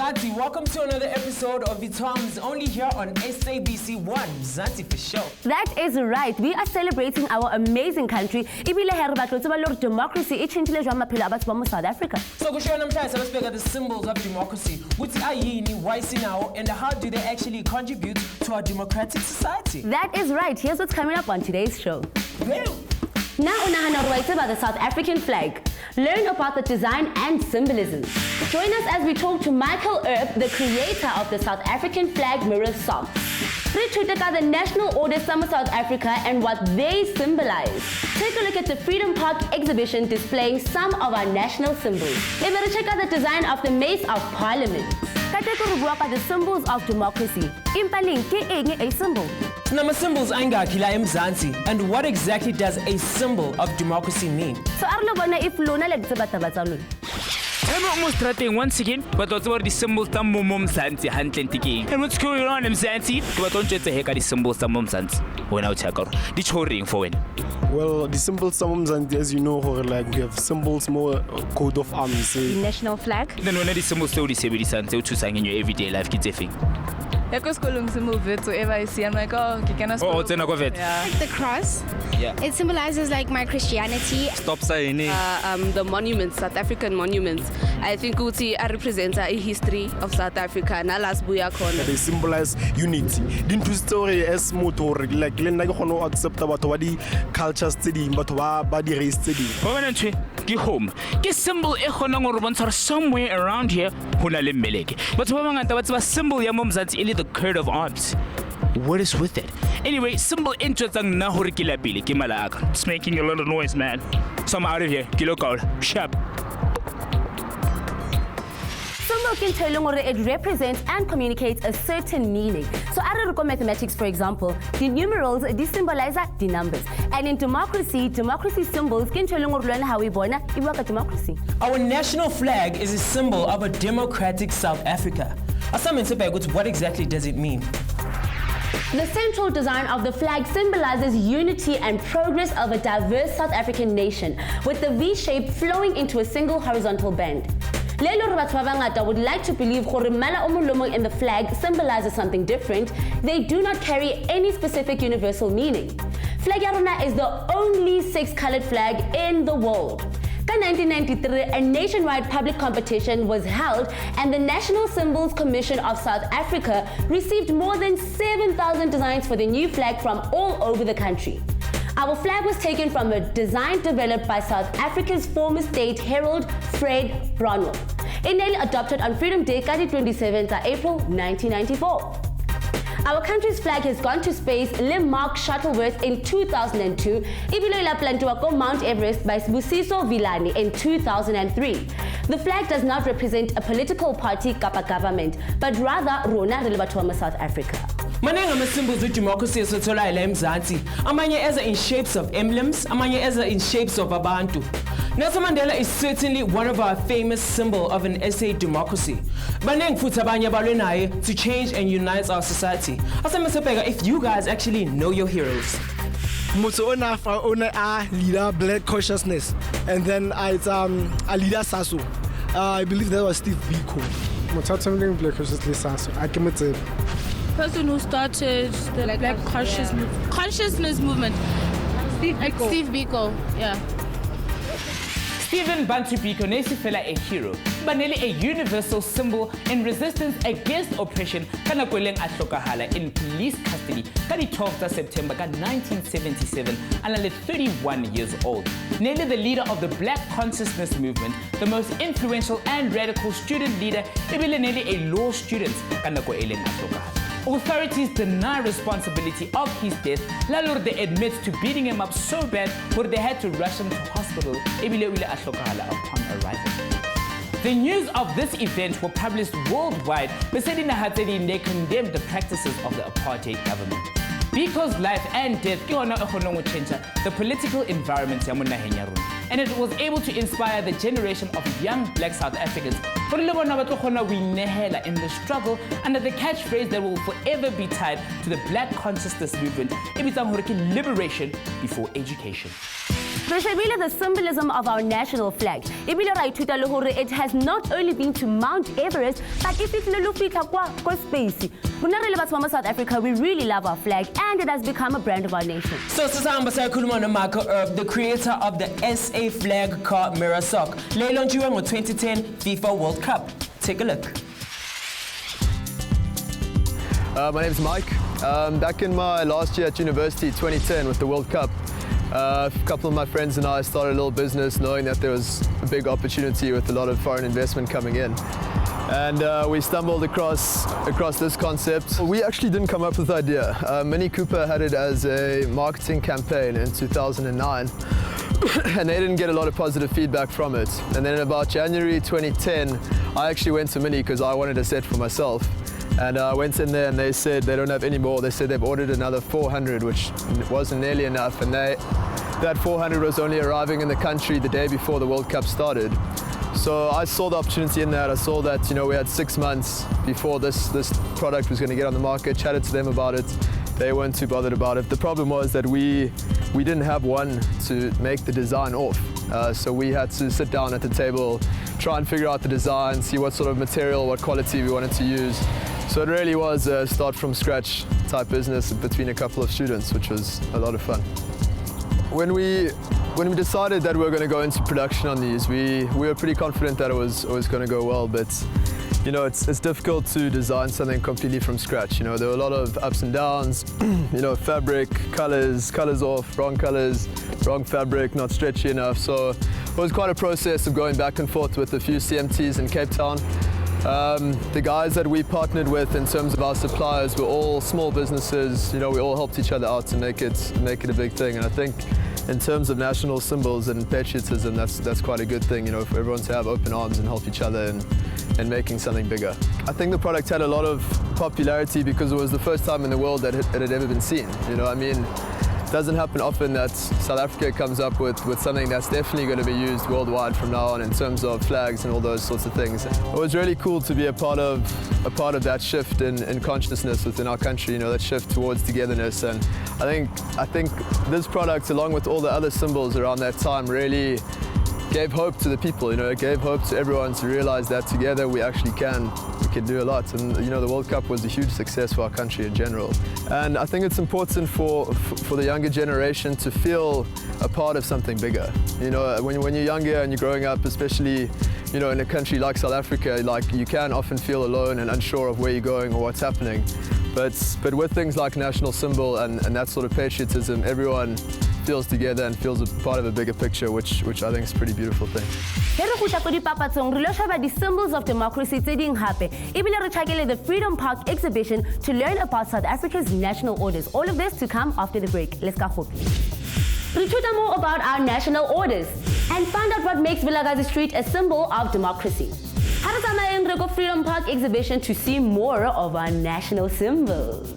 Mzansi, welcome to another episode of the TOMz, only here on SABC 1, Mzansi for sure. That is right. We are celebrating our amazing country. Democracy South Africa. So let's look at the symbols of democracy. What's ayini, why now, and how do they actually contribute to our democratic society? That is right. Here's what's coming up on today's show. Well, Now about the South African flag. Learn about the design and symbolism. Join us as we talk to Michael Earp, the creator of the South African flag mirror socks. The National Order Summer South Africa and what they symbolize. Take a look at the Freedom Park exhibition displaying some of our national symbols. Check out the design of the Mace of Parliament. The symbols of democracy. A symbol. Nama symbols angakila eMzansi, and what exactly does a symbol of democracy mean? So if Lona once again, but also the symbols of Mzansi handling. And what's going on in Mzansi? But don't you take the symbols of Mzansi? When I check out the choring for when. Well, the symbols of Mzansi, as you know, like we have symbols more coat of arms. The national flag. Then when the symbols still the Sun, they to sign in your everyday life, kids. I go school whenever I see. I'm like, oh, you cannot. Oh, it's not good. Yeah. Like the cross. Yeah. It symbolizes like my Christianity. Stop saying it. The monuments, South African monuments. I think Uti represents a history of South Africa. They symbolize unity. Didn't story as motor like Lena Hono accept about what the culture study, but what body race study. Get home. Get symbol are somewhere around here. But what's a symbol Mzansi the coat of arms. What is with it? Anyway, symbol interesting na horikila pili kimala. It's making a lot of noise, man. So I'm out of here. Kilo call. Sharp. Symbol can tell you it represents and communicates a certain meaning. So in mathematics, for example, the numerals symbolize the numbers. And in democracy symbols can tell you how we born democracy. Our national flag is a symbol of a democratic South Africa. What exactly does it mean? The central design of the flag symbolizes unity and progress of a diverse South African nation, with the V shape flowing into a single horizontal band. Would like to believe in the flag symbolizes something different. They do not carry any specific universal meaning. Flag Yarona is the only 6-colored flag in the world. In 1993, a nationwide public competition was held and the National Symbols Commission of South Africa received more than 7,000 designs for the new flag from all over the country. Our flag was taken from a design developed by South Africa's former state herald, Fred Brownell. It adopted on Freedom Day, 27th April 1994. Our country's flag has gone to space Mark Shuttleworth in 2002, Mount Everest by Busiso Villani in 2003. The flag does not represent a political party government, but rather Rona Relbatoma South Africa. Mananga symbols of democracy is Mzansi. Amanye as in shapes of emblems, amanye as in shapes of abantu. Nelson Mandela is certainly one of our famous symbols of an SA democracy. Baneng futabanya balwenaye to change and unite our society. If you guys actually know your heroes. Leader Black Consciousness, and then it's a leader Sasu. I believe that was Steve Biko. Black Consciousness Sasu. I can say. Person who started the Black Consciousness movement. Steve Biko. Yeah. Stephen Bantu Biko nesifela a hero, banele a universal symbol in resistance against oppression kana kweleng a hlokahala in police custody ka di 12th September 1977 and 31 years old. Nele the leader of the Black Consciousness movement, the most influential and radical student leader, ebile nele a law student kana kweleng a hlokahala. Authorities deny responsibility of his death. Lalurde admits to beating him up so bad where they had to rush him to hospital upon arrival. The news of this event were published worldwide, but said in they condemned the practices of the apartheid government. Because life and death change the political environment and it was able to inspire the generation of young Black South Africans in the struggle under the catchphrase that will forever be tied to the Black Consciousness movement, liberation before education. Re shebile the symbolism of our national flag. Ebile ra ithuta le hore it has not only been to Mount Everest, but it is le fitla kwa space. Rona re le batho ba South Africa, we really love our flag and it has become a brand of our nation. So sisahamba sakhuluma noMarco Erb, the creator of the SA flag car mirror sock. Le launchiwe ngo-2010 FIFA World Cup. Take a look. My name's Mike. Back in my last year at university, 2010, with the World Cup, a couple of my friends and I started a little business knowing that there was a big opportunity with a lot of foreign investment coming in. And we stumbled across this concept. We actually didn't come up with the idea. Mini Cooper had it as a marketing campaign in 2009. And they didn't get a lot of positive feedback from it. And then in about January 2010, I actually went to Mini because I wanted a set for myself. And I went in there and they said they don't have any more. They said they've ordered another 400, which wasn't nearly enough. And that 400 was only arriving in the country the day before the World Cup started. So I saw the opportunity in that. I saw that, you know, we had 6 months before this product was going to get on the market, chatted to them about it. They weren't too bothered about it. The problem was that we didn't have one to make the design off. So we had to sit down at the table, try and figure out the design, see what sort of material, what quality we wanted to use. So it really was a start from scratch type business between a couple of students, which was a lot of fun. When we decided that we were going to go into production on these, we were pretty confident that it was going to go well, but you know, it's difficult to design something completely from scratch. You know, there were a lot of ups and downs, you know, fabric, colors off, wrong colors, wrong fabric, not stretchy enough. So it was quite a process of going back and forth with a few CMTs in Cape Town. The guys that we partnered with in terms of our suppliers were all small businesses. You know, we all helped each other out to make it a big thing. And I think in terms of national symbols and patriotism, that's quite a good thing, you know, for everyone to have open arms and help each other and making something bigger. I think the product had a lot of popularity because it was the first time in the world that it had ever been seen. You know, I mean, it doesn't happen often that South Africa comes up with something that's definitely going to be used worldwide from now on in terms of flags and all those sorts of things. It was really cool to be a part of that shift in consciousness within our country, you know, that shift towards togetherness. And I think this product, along with all the other symbols around that time, really gave hope to the people. You know, it gave hope to everyone to realize that together we actually can do a lot. And you know, the World Cup was a huge success for our country in general. And I think it's important for the younger generation to feel a part of something bigger. You know, when you're younger and you're growing up, especially, you know, in a country like South Africa, like, you can often feel alone and unsure of where you're going or what's happening. But with things like national symbol and that sort of patriotism, everyone feels together and feels a part of a bigger picture, which I think is a pretty beautiful thing. The symbols of democracy the Freedom Park exhibition to learn about South Africa's national orders. All of this to come after the break. Let's go. We'll learn more about our national orders and find out what makes Vilakazi Street a symbol of democracy. Go Freedom Park exhibition to see more of our national symbols.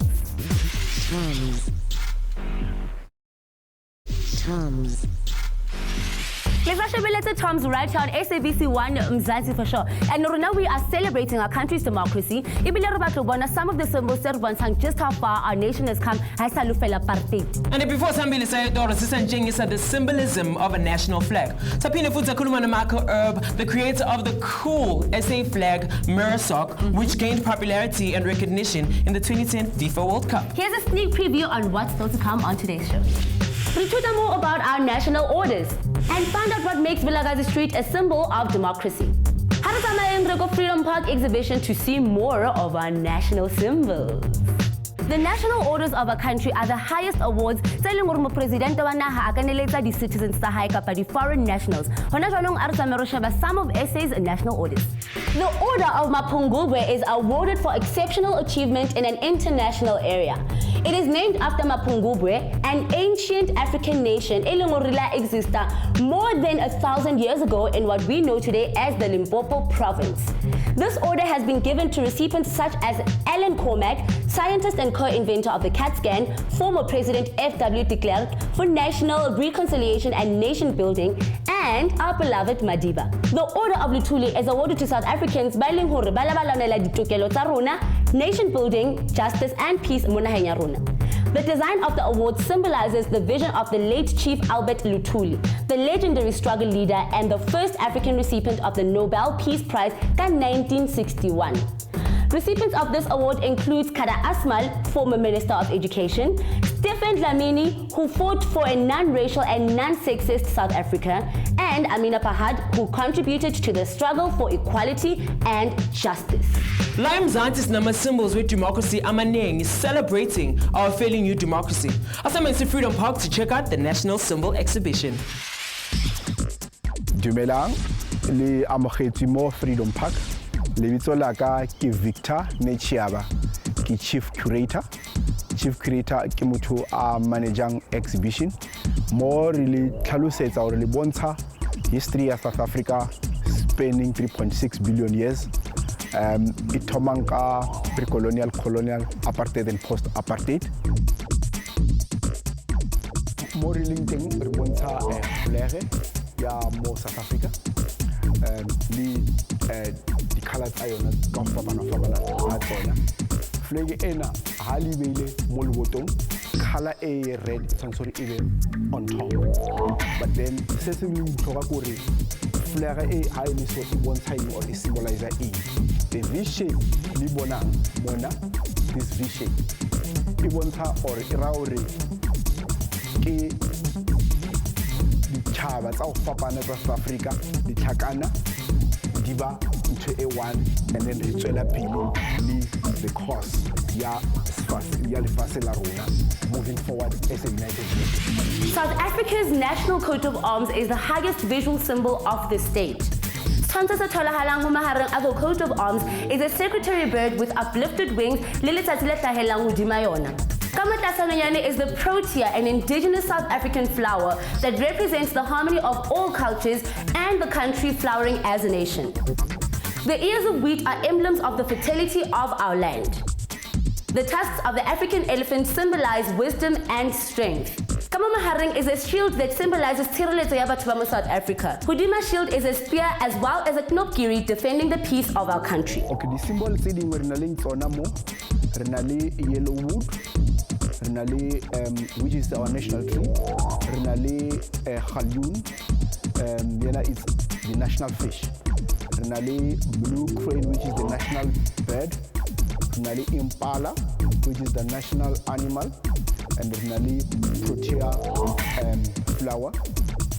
TOMz. Let's TOMz right here on SABC 1 Mzansi for sure. And now we are celebrating our country's democracy. Some of the symbols that just how far our nation has come. And before somebody said the symbolism of a national flag. Tapina Futa Kulumana Marco Erb, the creator of the cool SA flag mirror sock, which gained popularity and recognition in the 2010 FIFA World Cup. Here's a sneak preview on what's still to come on today's show. We'll learn more about our national orders and find out what makes Vilakazi Street a symbol of democracy. Go Freedom Park exhibition to see more of our national symbols. The national orders of a country are the highest awards telling President the citizens the foreign nationals. Some of SA's national orders. The Order of Mapungubwe is awarded for exceptional achievement in an international area. It is named after Mapungubwe, an ancient African nation existed more than 1,000 years ago in what we know today as the Limpopo province. This order has been given to recipients such as Alan Cormack, scientist and co-inventor of the CAT scan, former President F.W. de Klerk for national reconciliation and nation building, and our beloved Madiba. The Order of Luthuli is awarded to South Africans by nation building, justice and peace monaheng ya rona. The design of the award symbolizes the vision of the late Chief Albert Luthuli, the legendary struggle leader and the first African recipient of the Nobel Peace Prize in 1961. Recipients of this award includes Kada Asmal, former Minister of Education, Stephen Dlamini, who fought for a non-racial and non-sexist South Africa, and Amina Pahad, who contributed to the struggle for equality and justice. La eMzansi's nama symbols with democracy amaningi is celebrating our failing new democracy. Asameni Freedom Park to check out the National Symbol Exhibition. Dumelang, le amogetswe mo Freedom Park. Lebitso la ka ke Victor Nechiaba, ke Chief Curator. Chief Curator ke motho a managing exhibition. Mo re le tlhalosetsa gore le bontsha history of South Africa spanning 3.6 billion years. It thomang ka pre-colonial, colonial, apartheid and post-apartheid. Mo re leng teng re bontsha flare ya mo South Africa. The colors a yona ka fapana a tsona. Flag ena ha le beile mo lebotong, color a red tshwantsho e be on top. But then se se le botlhokwa gore flag e ha e so e bontsha eng or e symbolize eng. The V shape le bonang mona, this V shape e bontsha or e ra hore ke ditšhaba tsa go fapana tsa South Africa di tlhakana di ba into a one, and then re tswela pele le the cause ya lefatshe la rona moving forward as a United Nations. South Africa's national coat of arms is the highest visual symbol of the state. Tshwantsho se tholahalang mo mahareng a the coat of arms is a secretary bird with uplifted wings le letsatsi le hlahelang hodima yona. Kamatlasanonyane is the protea, an indigenous South African flower that represents the harmony of all cultures and the country flowering as a nation. The ears of wheat are emblems of the fertility of our land. The tusks of the African elephant symbolize wisdom and strength. Kamamahareng is a shield that symbolizes tshireletso ya batho ba mo South Africa. Hodima shield is a spear as well as a knopkiri defending the peace of our country. Okay, the symbol tse dingwe re na le tsona mo, re na le yellow wood, re na le which is our national tree, re na le galloon, yena is the national fish. Re na le blue crane, which is the national bird. Re na le impala, which is the national animal. And re na le protea flower,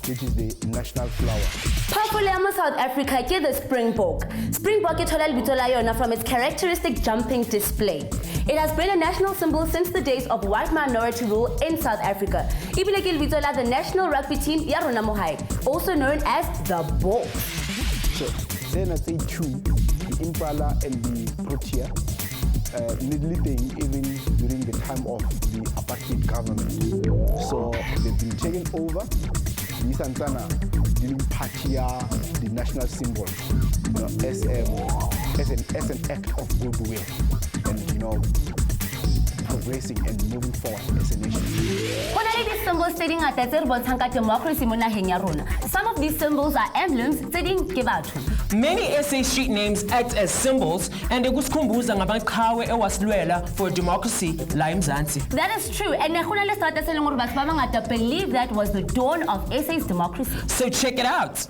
which is the national flower. Purple yama South Africa ke the springbok. Springbok e thola lebitso la yona from its characteristic jumping display. It has been a national symbol since the days of white minority rule in South Africa. Ibile ke lebitso la the national rugby team ya rona mo hae, also known as the Ball. So then I say two, the impala and the protea. Needly thing even during the time of the apartheid government. So they've been taken over. This Santana didn't party the national symbol, you know, as an act of goodwill and progressing and moving forward as a nation. These symbols stating that democracy mo naheng ya rona. Some of these symbols are emblems tse ding ke batho. Many SA street names act as symbols and ekusikhumbuza ngabaqhawe ewasilwela for democracy la eMzansi. That is true, and khona le strata se leng hore batho ba bangata believe that was the dawn of SA's democracy. So check it out.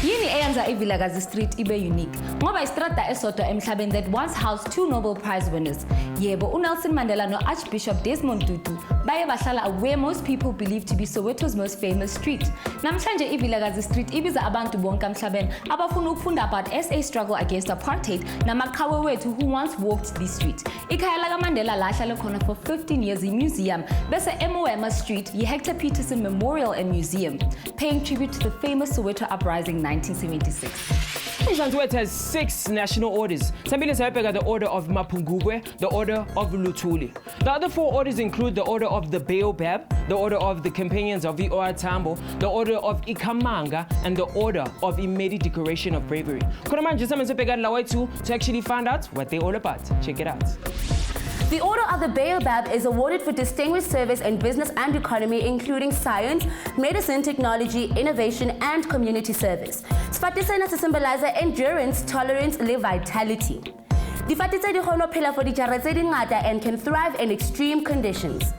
Yini eyenza iVilakazi Street ibe unique ngoba istrata esodwa emhlabeni that once housed two Nobel Prize winners. Yebo, uNelson Mandela no Archbishop Desmond Tutu baye bahlala where most people believe to be Soweto's most famous street. Namhlanje iVilakazi Street ibiza abantu bonke emhlabeni abafuna ukufunda about SA struggle against apartheid namaqhawe wethu who once walked this street. Ikhaya la Mandela la hlala khona for 15 years in museum bese eMoema Street yiHector Peterson Memorial and Museum, paying tribute to the famous Soweto uprising 1976. Soweto has 6 national orders. Sambile sayabheka the Order of Mapungubwe, the Order of Luthuli. The other 4 orders include the Order of the Baobab, the Order of the Companions of Ioa Tambo, the Order of Ikamanga, and the Order of Imedi Decoration of Bravery. To actually find out what they're all about. Check it out. The Order of the Baobab is awarded for distinguished service in business and economy, including science, medicine, technology, innovation, and community service. Sfatisena to symbolize endurance, tolerance, and vitality. Difati tse di kgona ho phela for dijara tse di ngata and can thrive in extreme conditions.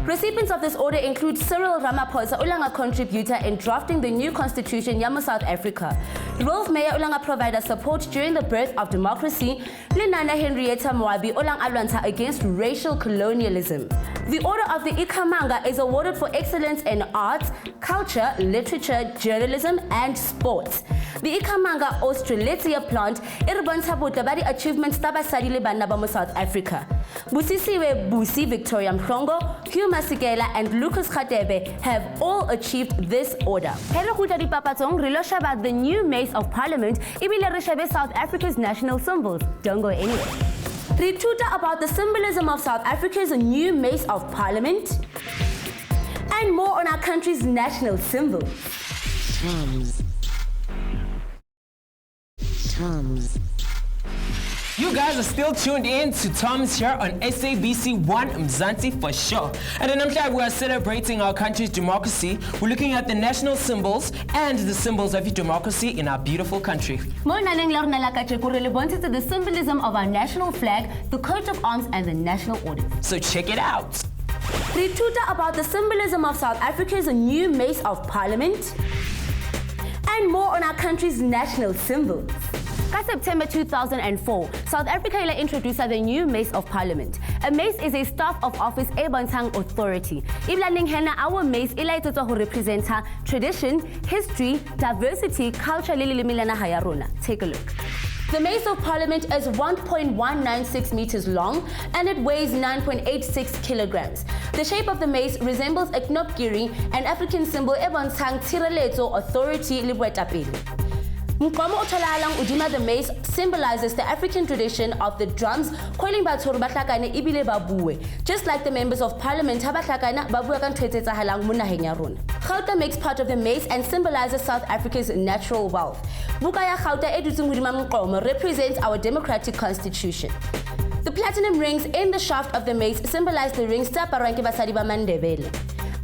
Recipients of this order include Cyril Ramaphosa, ulanga contributor in drafting the new constitution Yama South Africa. Rolf Meyer ulanga provider support during the birth of democracy. Linana Henrietta Moabi ulang alwanta against racial colonialism. The Order of the Ikhamanga is awarded for excellence in arts, culture, literature, journalism, and sports. The Ikhamanga Australasia plant iribonsa botla achievements tabasadi le bana ba mo South Africa. Busisiwe Busi, Victoria Mhlongo, Hugh Masekela, and Lucas Khatebe have all achieved this order. Hello Kutadi Papatsong, Rilosha about the new Mace of Parliament, Ibile Rishebe South Africa's national symbols. Don't go anywhere. Retuta about the symbolism of South Africa's new Mace of Parliament, and more on our country's national symbol. TOMz. You guys are still tuned in to TOMz here on SABC 1 Mzansi for sure. And in Namhlanje, we are celebrating our country's democracy. We're looking at the national symbols and the symbols of democracy in our beautiful country. To the symbolism of our national flag, the coat of arms, and the national order. So check it out. Retuta about the symbolism of South Africa's new Mace of Parliament, and more on our country's national symbols. By September 2004, South Africa introduced the new Mace of Parliament. A mace is a staff of office ebontang authority. Our mace to represent tradition, history, diversity, culture. Take a look. The Mace of Parliament is 1.196 meters long and it weighs 9.86 kilograms. The shape of the mace resembles a knopgiri, an African symbol ebontang tshireletso, authority libuetapele. Mkomo otolalang udima the mace symbolizes the African tradition of the drums, calling bathoro bahlakane ibile babue, just like the members of parliament habahlakana babua ka ntho tse tsahalang mo naheng ya rona. Gauta makes part of the mace and symbolizes South Africa's natural wealth. Buka ya Gauta e dutseng hodima mqomo represents our democratic constitution. The platinum rings in the shaft of the mace symbolize the rings tsa aparwang ke basadi ba Mandebele.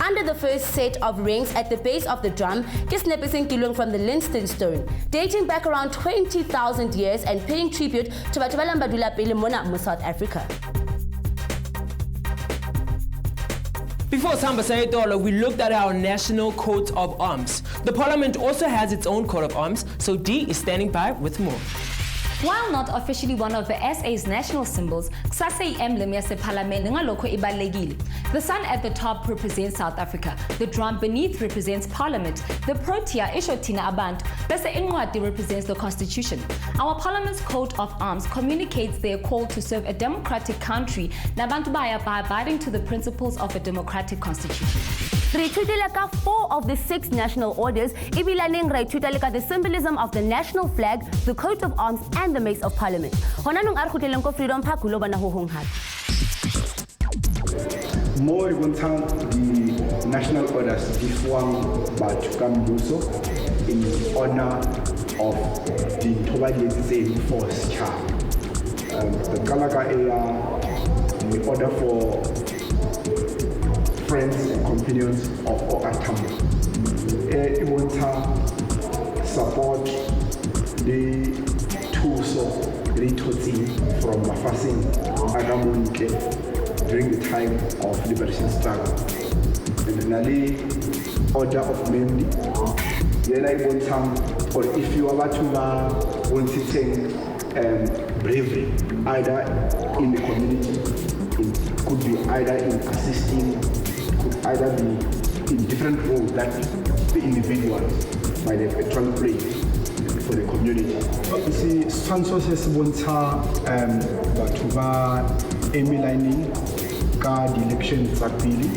Under the first set of rings at the base of the drum, kisnepising from the Linston stone, dating back around 20,000 years and paying tribute to Batubalambadula Pele Mona mo South Africa. Before Samba Sayetolo, we looked at our national coat of arms. The parliament also has its own coat of arms, so D is standing by with more. While not officially one of the SA's national symbols, kusase emblem yase parliament ngalokho ibalekile. The sun at the top represents South Africa. The drum beneath represents Parliament. The protea ishotina abantu, bese incwadi represents the Constitution. Our Parliament's coat of arms communicates their call to serve a democratic country nabantu baya by abiding to the principles of a democratic constitution. Reituteleka 4 of the 6 national orders, ibilaneng reituteleka the symbolism of the national flag, the coat of arms, and the Mace of Parliament. Honanong arhuteleng ko Freedom Park ulo bana ho hong hat. More bontang the national orders gifuang Batukambuso in honor of the Tobadietze Force Char. The Kalaka area, in order for friends and companions of Okatambo. It wants to support the Tuso, the Tutsi from Mafasing, Agamunike during the time of liberation struggle. And the order of Mendi, or if you are to want to take bravery, either in the community, it could be either in assisting, could either be in different roles that the individuals might have actually played for the community. You see, Sanso says Bonta Batuba Emilaini ka the election Zapili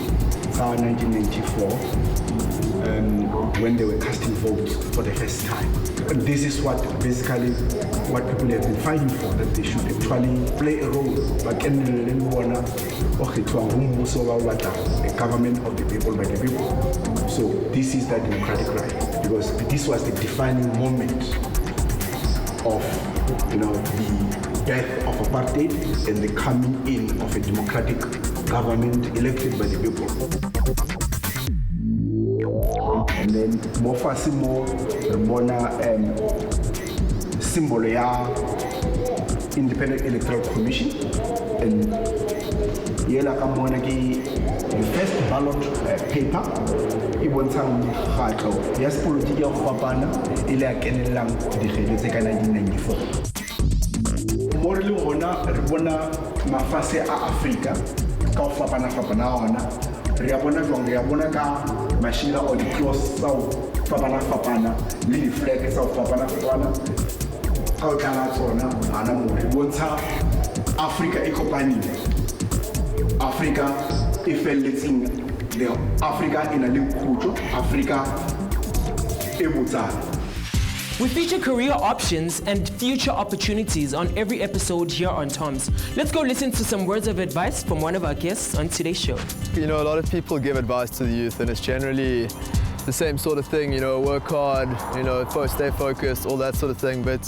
1994 when they were casting votes for the first time. And this is what basically what people have been fighting for, that they should actually play a role like in the a government of the people by the people. So this is the democratic right, because this was the defining moment of the death of apartheid and the coming in of a democratic government elected by the people. And then Mofasimo Mona symbol ya Independent Electoral Commission and yela ka mona ke the first ballot paper e bontshang mekgatlo ya sepolotiki ya go fapana e le ya kenelang dikgetho tse ka 1994 mo re le gona re bona mafase a Africa ka go fapana ona re ya bona jwang re ya bona ka mashila o di-close tsa go fapana le di-flag tsa go fapana ka o tlala tsona ana mo re bontsha Africa e kopanile Africa e felletseng le Africa ina le khutlo Africa e botsana. We feature career options and future opportunities on every episode here on TOMz. Let's go listen to some words of advice from one of our guests on today's show. You know, a lot of people give advice to the youth, and it's generally the same sort of thing, you know, work hard, you know, stay focused, all that sort of thing. But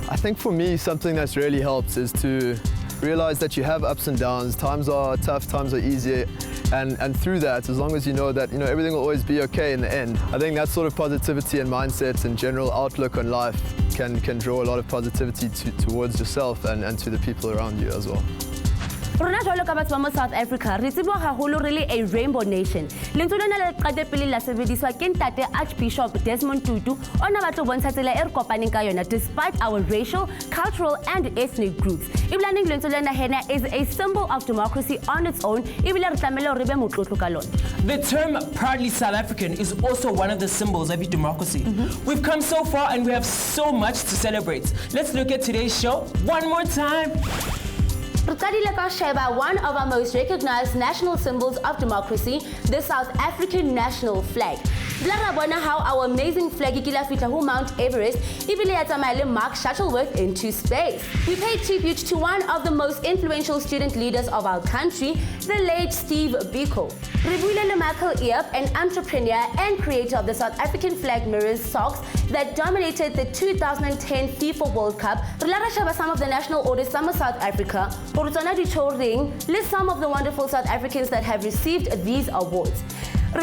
I think for me, something that's really helped is to realize that you have ups and downs. Times are tough, times are easy. And through that, as long as you know that everything will always be okay in the end, I think that sort of positivity and mindset and general outlook on life can draw a lot of positivity towards yourself and to the people around you as well. Rona jwalo ka batho ba mo South Africa re tsebwa haholo re le a rainbow nation. Lentswe lena le qade pele la sebediswa ke ntate Archbishop Desmond Tutu ona batlo bontsha tsela e re kopaneng ka yona despite our racial, cultural and ethnic groups. Iblaneng lentswe lena hena is a symbol of democracy on its own. Ibile re tlamela re be motlotlo ka lona. The term proudly South African is also one of the symbols of democracy. We've come so far and we have so much to celebrate. Let's look at today's show one more time. One of our most recognized national symbols of democracy, the South African national flag. How our amazing flag who Mount Everest Mark Shuttleworth into space. We pay tribute to one of the most influential student leaders of our country, the late Steve Biko. An entrepreneur and creator of the South African flag mirrors socks that dominated the 2010 FIFA World Cup. Some of the national orders, some of South Africa. List some of the wonderful South Africans that have received these awards.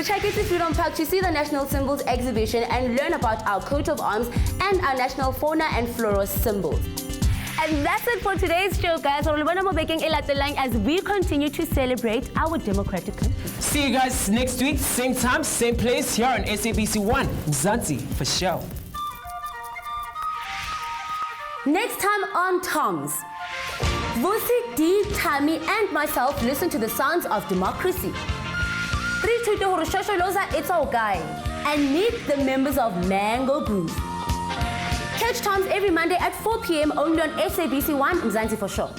Check it to Freedom Park to see the national symbols exhibition and learn about our coat of arms and our national fauna and flora symbols. And that's it for today's show, guys. As we continue to celebrate our democratic country. See you guys next week, same time, same place, here on SABC 1, Mzansi for show. Next time on TOMz, Vusi, D, Tammy, and myself listen to the sounds of democracy. It's all guy, and meet the members of Mango Groove. Catch TOMz every Monday at 4 p.m. only on SABC 1 Mzansi for sure.